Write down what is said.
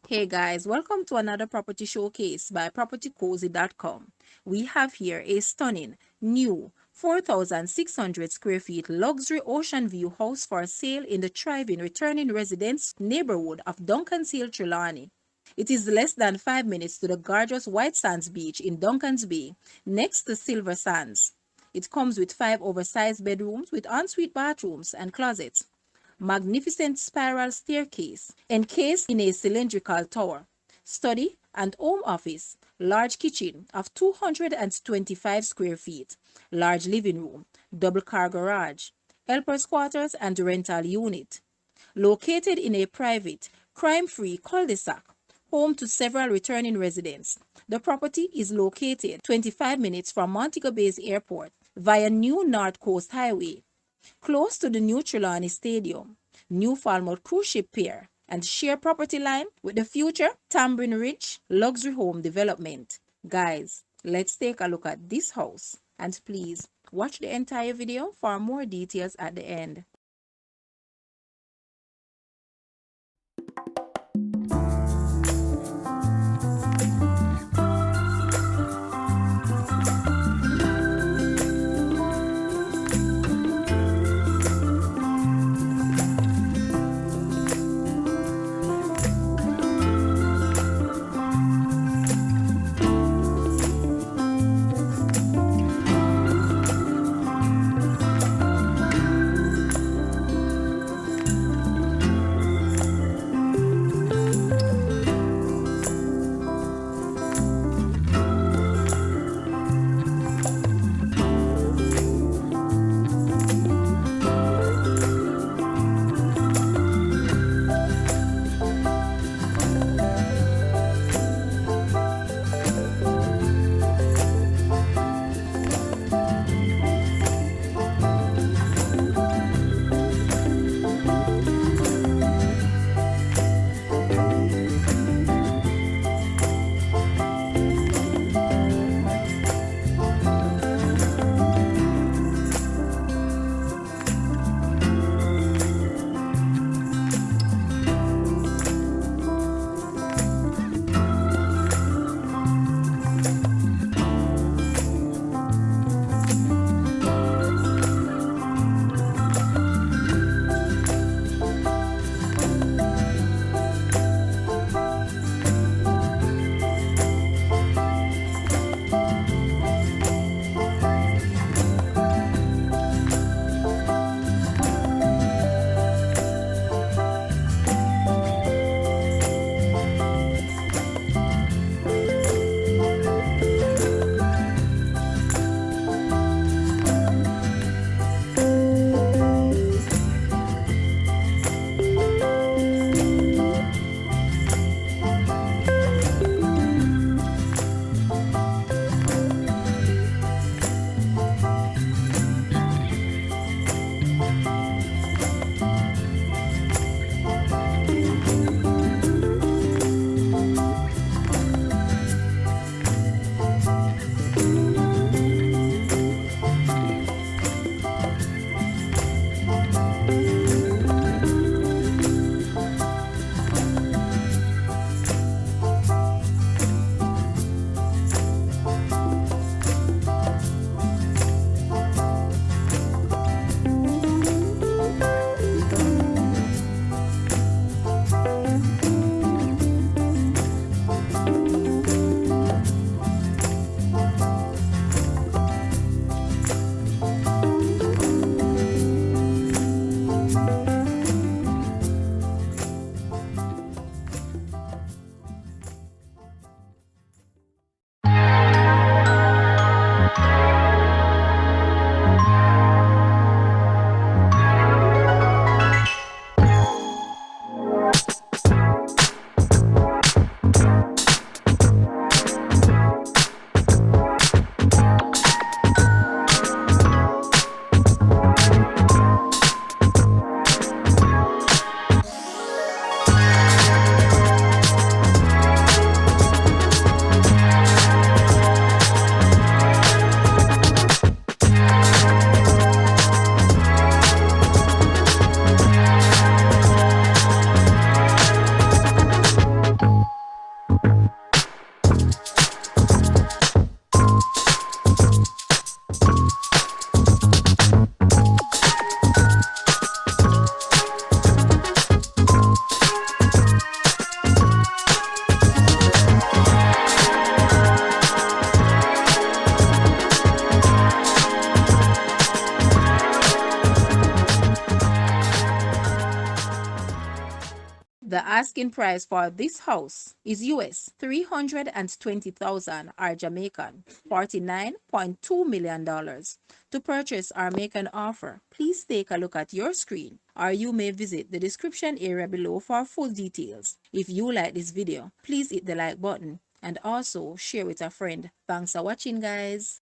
Hey guys, welcome to another property showcase by propertycozy.com. We have here a stunning, new 4,600 square feet luxury ocean view house for sale in the thriving returning residence neighborhood of Duncans Hill, Trelawny. It is less than 5 minutes to the gorgeous White Sands Beach in Duncans Bay, next to Silver Sands. It comes with 5 oversized bedrooms with ensuite bathrooms and closets, magnificent spiral staircase encased in a cylindrical tower, study and home office, large kitchen of 225 square feet, large living room, double car garage, helpers quarters and rental unit. Located in a private, crime-free cul-de-sac, home to several returning residents. The property is located 25 minutes from Montego Bay Airport via New North Coast Highway, close to the new Trelawny Stadium, new Falmouth Cruise Ship pier, and share property line with the future Tamarind Ridge luxury home development. Guys, let's take a look at this house, and please watch the entire video for more details at the end. The asking price for this house is US 320,000 or Jamaican $49.2 million. To purchase or make an offer, please take a look at your screen, or you may visit the description area below for full details. If you like this video, please hit the like button and also share with a friend. Thanks for watching, guys.